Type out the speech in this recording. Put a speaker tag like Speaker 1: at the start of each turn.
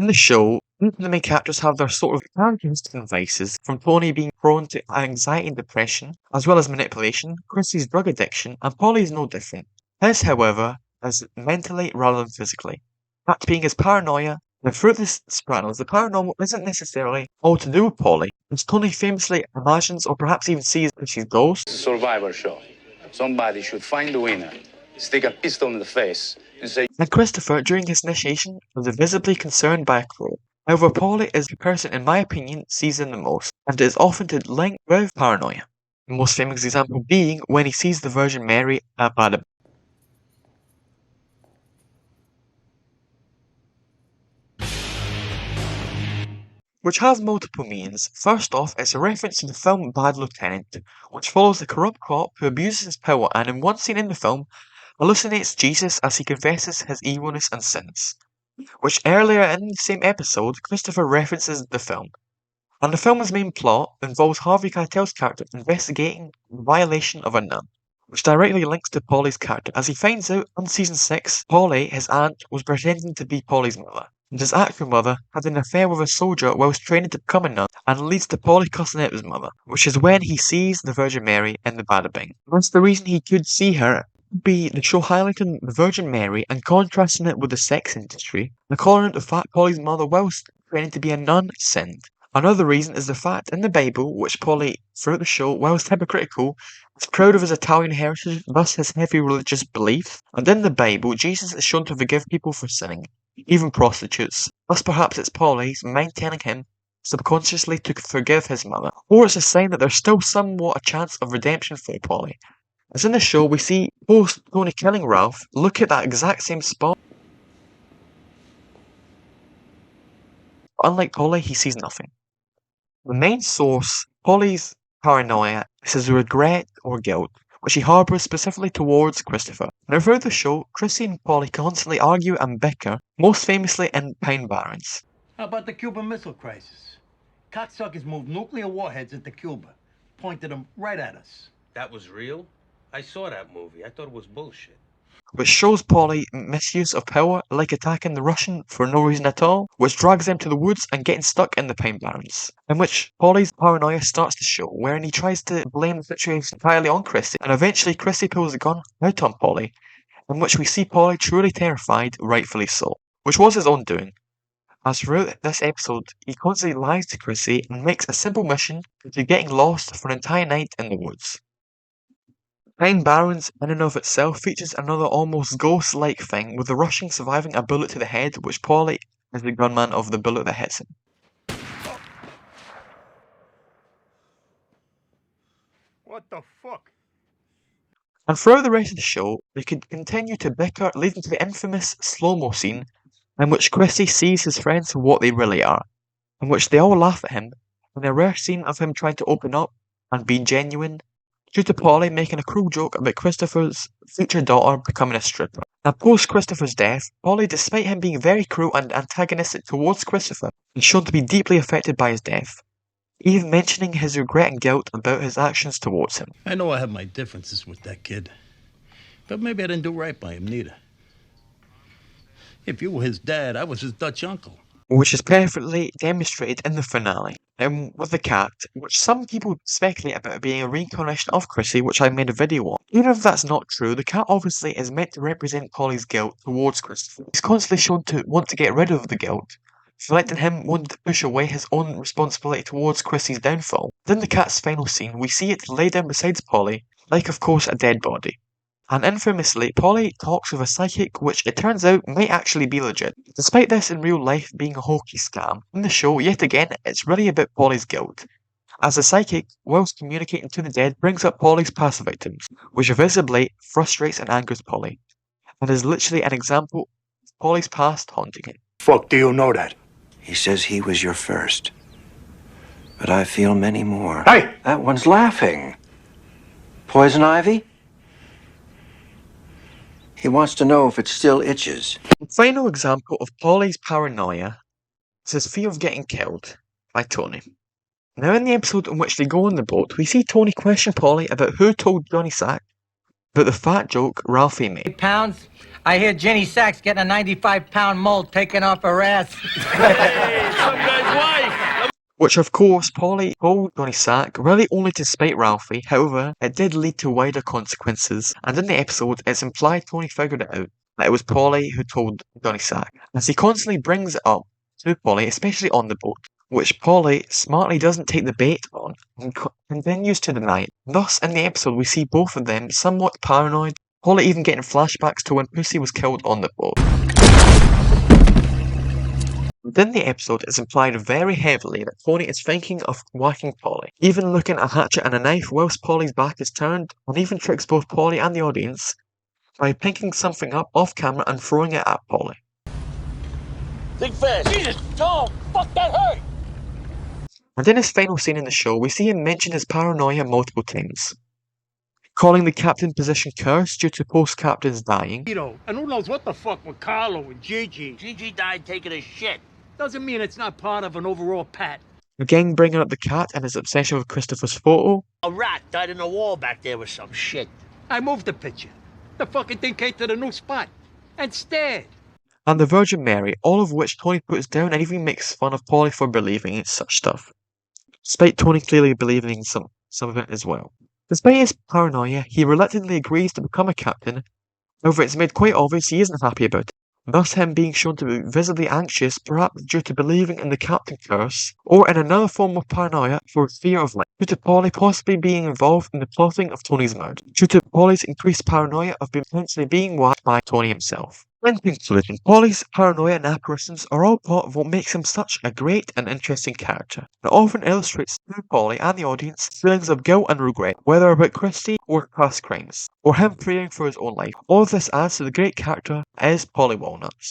Speaker 1: In the show, each of the main characters have their sort of characteristics and vices, from Tony being prone to anxiety and depression, as well as manipulation, Chrissy's drug addiction, and Paulie is no different. His, however, is mentally rather than physically. That being his paranoia. Now, through the Sopranos, the paranormal isn't necessarily all to do with Paulie, as Tony famously imagines or perhaps even sees Chrissy's ghost.
Speaker 2: Survivor show. Somebody should find the winner, stick a pistol in the face, and say,
Speaker 1: And Christopher, during his initiation, was visibly concerned by a crow. However, Paulie is the person, in my opinion, sees him the most, and is often to link with paranoia. The most famous example being when he sees the Virgin Mary at Bada, which has multiple meanings. First off, it's a reference to the film Bad Lieutenant, which follows a corrupt cop who abuses his power and in one scene in the film, hallucinates Jesus as he confesses his evilness and sins, which earlier in the same episode, Christopher references the film. And the film's main plot involves Harvey Keitel's character investigating the violation of a nun, which directly links to Paulie's character, as he finds out on season 6, Paulie, his aunt, was pretending to be Paulie's mother, and his actual mother had an affair with a soldier whilst training to become a nun, and leads to Paulie cussing out his mother, which is when he sees the Virgin Mary in the Bada Bing. That's the reason he could see her be the show highlighting the Virgin Mary and contrasting it with the sex industry, and calling out the fact Paulie's mother, whilst training to be a nun, sinned. Another reason is the fact in the Bible, which Paulie, throughout the show, whilst hypocritical, is proud of his Italian heritage, thus his heavy religious belief, and in the Bible, Jesus is shown to forgive people for sinning, even prostitutes. Thus perhaps it's Paulie's mind telling him subconsciously to forgive his mother, or it's a sign that there's still somewhat a chance of redemption for Paulie. As in the show, we see post Tony killing Ralph look at that exact same spot. But unlike Paulie, he sees nothing. The main source, Paulie's paranoia, is his regret or guilt, which he harbours specifically towards Christopher. Now throughout the show, Chrissy and Paulie constantly argue and bicker, most famously in Pine Barrens.
Speaker 3: How about the Cuban Missile Crisis? Cocksuckers moved nuclear warheads into Cuba, pointed them right at us.
Speaker 4: That was real? I saw that movie. I thought it was bullshit.
Speaker 1: Which shows Paulie misuse of power, like attacking the Russian for no reason at all, which drags them to the woods and getting stuck in the Pine Barrens, in which Paulie's paranoia starts to show, wherein he tries to blame the situation entirely on Chrissy, and eventually Chrissy pulls the gun out on Paulie, in which we see Paulie truly terrified, rightfully so, which was his own doing, as throughout this episode he constantly lies to Chrissy and makes a simple mission to getting lost for an entire night in the woods. Pine Barrens, in and of itself, features another almost ghost-like thing, with the Russian surviving a bullet to the head, which Paulie is the gunman of the bullet that hits him.
Speaker 3: What the fuck?
Speaker 1: And throughout the rest of the show, they could continue to bicker, leading to the infamous slow-mo scene, in which Chrissy sees his friends for what they really are, in which they all laugh at him, and a rare scene of him trying to open up and be genuine, due to Paulie making a cruel joke about Christopher's future daughter becoming a stripper. Now, post Christopher's death, Paulie, despite him being very cruel and antagonistic towards Christopher, is shown to be deeply affected by his death, even mentioning his regret and guilt about his actions towards him.
Speaker 3: I know I have my differences with that kid, but maybe I didn't do right by him neither. If you were his dad, I was his Dutch uncle.
Speaker 1: Which is perfectly demonstrated in the finale, with the cat, which some people speculate about being a reincarnation of Chrissy, which I made a video on. Even if that's not true, the cat obviously is meant to represent Paulie's guilt towards Christopher. He's constantly shown to want to get rid of the guilt, letting him want to push away his own responsibility towards Chrissy's downfall. Then the cat's final scene, we see it lay down beside Paulie, like of course a dead body. And infamously, Paulie talks with a psychic which it turns out might actually be legit. Despite this in real life being a hokey scam, in the show, yet again, it's really about Paulie's guilt, as the psychic, whilst communicating to the dead, brings up Paulie's past victims, which visibly frustrates and angers Paulie, and is literally an example of Paulie's past haunting him.
Speaker 5: Fuck do you know that?
Speaker 6: He says he was your first, but I feel many more.
Speaker 5: Hey!
Speaker 6: That one's laughing. Poison ivy? He wants to know if it still itches.
Speaker 1: The final example of Paulie's paranoia is his fear of getting killed by Tony. Now in the episode in which they go on the boat, we see Tony question Paulie about who told Johnny Sack about the fat joke Ralphie made.
Speaker 7: £8,
Speaker 5: I hear Jenny Sachs getting a 95-pound mold taken off her ass.
Speaker 4: Hey, some guy's wife!
Speaker 1: Which of course Paulie told Johnny Sack, really only to spite Ralphie. However, it did lead to wider consequences, and in the episode it's implied Tony figured it out, that it was Paulie who told Johnny Sack, as he constantly brings it up to Paulie, especially on the boat, which Paulie smartly doesn't take the bait on and continues to deny it. Thus, in the episode we see both of them somewhat paranoid, Paulie even getting flashbacks to when Pussy was killed on the boat. Within the episode, it's implied very heavily that Tony is thinking of whacking Paulie, even looking at a hatchet and a knife whilst Paulie's back is turned, and even tricks both Paulie and the audience by picking something up off camera and throwing it at Paulie.
Speaker 4: Think fast. Jesus, oh, fuck, that hurt!
Speaker 1: And in his final scene in the show, we see him mention his paranoia multiple times, calling the captain position cursed due to post-captains dying.
Speaker 3: And who knows what the fuck with Carlo and Gigi.
Speaker 4: Gigi died taking a shit.
Speaker 3: Doesn't mean it's not part of an overall pat.
Speaker 1: Again bringing up the cat and his obsession with Christopher's photo.
Speaker 4: A rat died in the wall back there with some shit.
Speaker 3: I moved the picture. The fucking thing came to the new spot and stared.
Speaker 1: And the Virgin Mary, all of which Tony puts down and even makes fun of Paulie for believing in such stuff, despite Tony clearly believing in some of it as well. Despite his paranoia, he reluctantly agrees to become a captain. However, it's made quite obvious he isn't happy about it, thus him being shown to be visibly anxious, perhaps due to believing in the captain curse, or in another form of paranoia for fear of life, due to Paulie possibly being involved in the plotting of Tony's murder, due to Paulie's increased paranoia of potentially being whacked by Tony himself. In conclusion, Paulie's paranoia and apparitions are all part of what makes him such a great and interesting character. It often illustrates to Paulie and the audience feelings of guilt and regret, whether about Christie or past crimes, or him fearing for his own life. All of this adds to the great character as Paulie Walnuts.